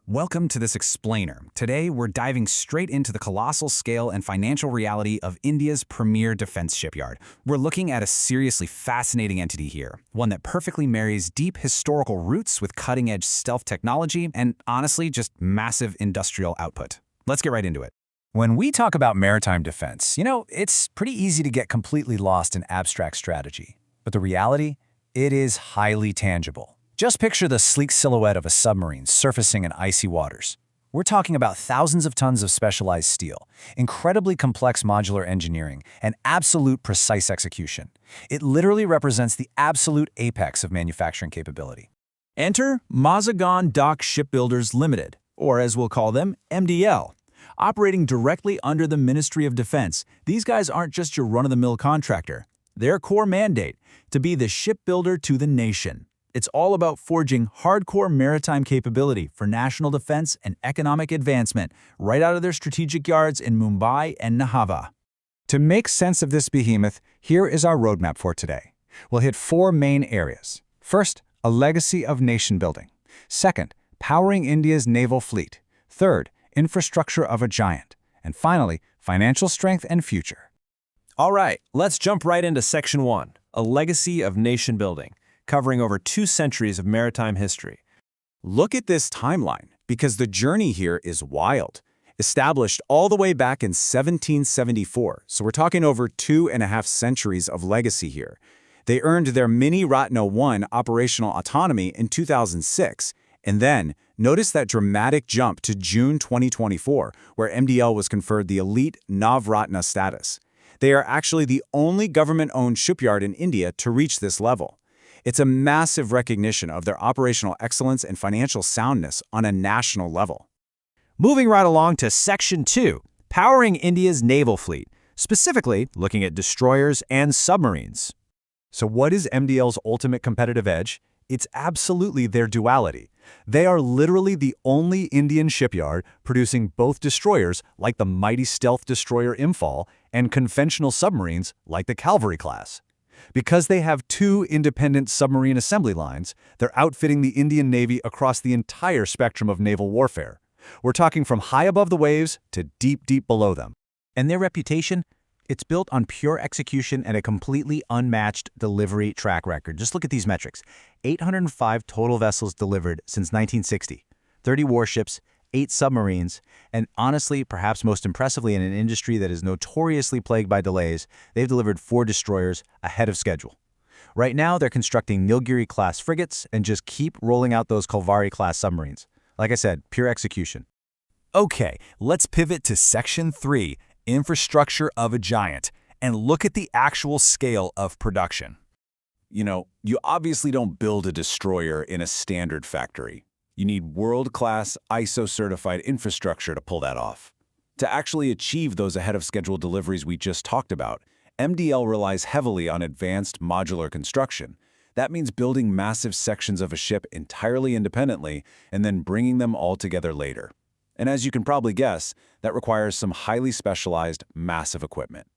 Welcome to this explainer. Today, we're diving straight into the colossal scale and financial reality of India's premier defense shipyard. We're looking at a seriously fascinating entity here, one that perfectly marries deep historical roots with cutting-edge stealth technology and, honestly, just massive industrial output. Let's get right into it. When we talk about maritime defense, it's pretty easy to get completely lost in abstract strategy. But the reality? It is highly tangible. Just picture the sleek silhouette of a submarine surfacing in icy waters. We're talking about thousands of tons of specialized steel, incredibly complex modular engineering, and absolute precise execution. It literally represents the absolute apex of manufacturing capability. Enter Mazagon Dock Shipbuilders Limited, or as we'll call them, MDL. Operating directly under the Ministry of Defense, these guys aren't just your run-of-the-mill contractor. Their core mandate, to be the shipbuilder to the nation. It's all about forging hardcore maritime capability for national defense and economic advancement right out of their strategic yards in Mumbai and Nahava. To make sense of this behemoth, here is our roadmap for today. We'll hit four main areas. First, a legacy of nation building. Second, powering India's naval fleet. Third, infrastructure of a giant. And finally, financial strength and future. All right, let's jump right into Section 1, a legacy of nation building, covering over 2 centuries of maritime history. Look at this timeline, because the journey here is wild. Established all the way back in 1774, so we're talking over 2.5 centuries of legacy here. They earned their Mini Ratna 1 operational autonomy in 2006, and then notice that dramatic jump to June 2024, where MDL was conferred the elite Navratna status. They are actually the only government-owned shipyard in India to reach this level. It's a massive recognition of their operational excellence and financial soundness on a national level. Moving right along to Section 2, powering India's naval fleet, specifically looking at destroyers and submarines. So what is MDL's ultimate competitive edge? It's absolutely their duality. They are literally the only Indian shipyard producing both destroyers, like the mighty stealth destroyer Imphal, and conventional submarines, like the Cavalry class. Because they have 2 independent submarine assembly lines, they're outfitting the Indian Navy across the entire spectrum of naval warfare. We're talking from high above the waves to deep, deep below them. And their reputation? It's built on pure execution and a completely unmatched delivery track record. Just look at these metrics. 805 total vessels delivered since 1960, 30 warships, 8 submarines, and honestly, perhaps most impressively in an industry that is notoriously plagued by delays, they've delivered 4 destroyers ahead of schedule. Right now, they're constructing Nilgiri-class frigates and just keep rolling out those Cavalry-class submarines. Like I said, pure execution. Okay, let's pivot to Section 3, infrastructure of a giant, and look at the actual scale of production. You obviously don't build a destroyer in a standard factory. You need world-class, ISO-certified infrastructure to pull that off. To actually achieve those ahead-of-schedule deliveries we just talked about, MDL relies heavily on advanced modular construction. That means building massive sections of a ship entirely independently and then bringing them all together later. And as you can probably guess, that requires some highly specialized, massive equipment.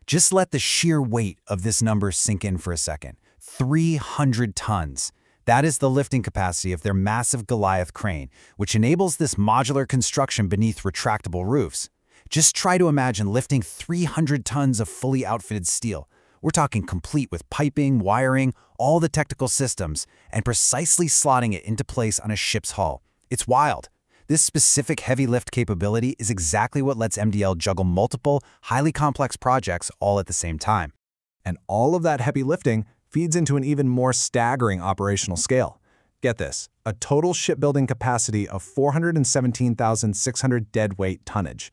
Just let the sheer weight of this number sink in for a second. 300 tons. That is the lifting capacity of their massive Goliath crane, which enables this modular construction beneath retractable roofs. Just try to imagine lifting 300 tons of fully outfitted steel. We're talking complete with piping, wiring, all the technical systems, and precisely slotting it into place on a ship's hull. It's wild. This specific heavy lift capability is exactly what lets MDL juggle multiple, highly complex projects all at the same time. And all of that heavy lifting feeds into an even more staggering operational scale. Get this, a total shipbuilding capacity of 417,600 deadweight tonnage.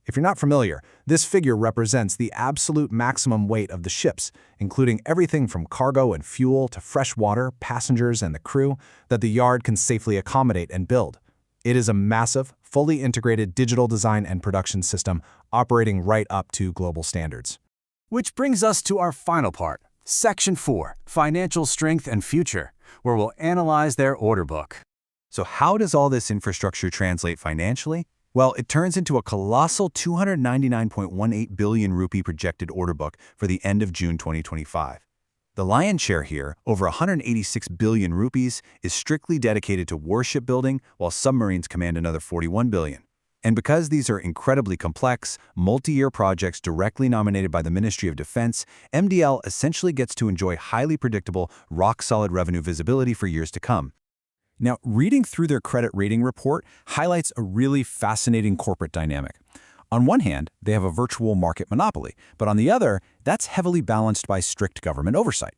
If you're not familiar, this figure represents the absolute maximum weight of the ships, including everything from cargo and fuel to fresh water, passengers, and the crew that the yard can safely accommodate and build. It is a massive, fully integrated digital design and production system operating right up to global standards. Which brings us to our final part, Section 4, Financial Strength and Future, where we'll analyze their order book. So how does all this infrastructure translate financially? Well, it turns into a colossal 299.18 billion rupee projected order book for the end of June 2025. The lion's share here, over 186 billion rupees, is strictly dedicated to warship building, while submarines command another 41 billion. And because these are incredibly complex, multi-year projects directly nominated by the Ministry of Defense, MDL essentially gets to enjoy highly predictable, rock-solid revenue visibility for years to come. Now, reading through their credit rating report highlights a really fascinating corporate dynamic. On one hand, they have a virtual market monopoly, but on the other, that's heavily balanced by strict government oversight.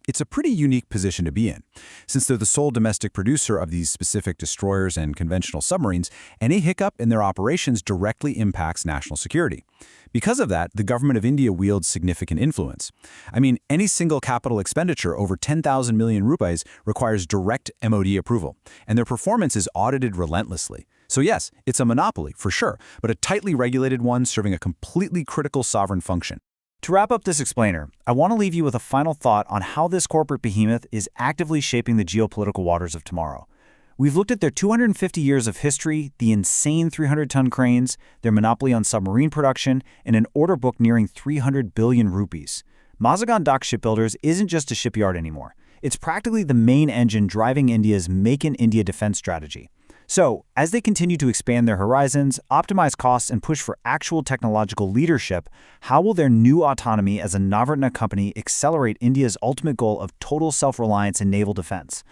It's a pretty unique position to be in. Since they're the sole domestic producer of these specific destroyers and conventional submarines, any hiccup in their operations directly impacts national security. Because of that, the government of India wields significant influence. I mean, any single capital expenditure over 10,000 million rupees requires direct MOD approval, and their performance is audited relentlessly. So yes, it's a monopoly, for sure, but a tightly regulated one serving a completely critical sovereign function. To wrap up this explainer, I want to leave you with a final thought on how this corporate behemoth is actively shaping the geopolitical waters of tomorrow. We've looked at their 250 years of history, the insane 300-ton cranes, their monopoly on submarine production, and an order book nearing 300 billion rupees. Mazagon Dock Shipbuilders isn't just a shipyard anymore. It's practically the main engine driving India's Make in India defense strategy. So, as they continue to expand their horizons, optimize costs, and push for actual technological leadership, how will their new autonomy as a Navratna company accelerate India's ultimate goal of total self-reliance in naval defense?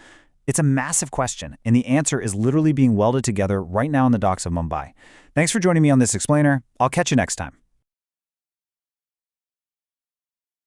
It's a massive question, and the answer is literally being welded together right now in the docks of Mumbai. Thanks for joining me on this explainer. I'll catch you next time.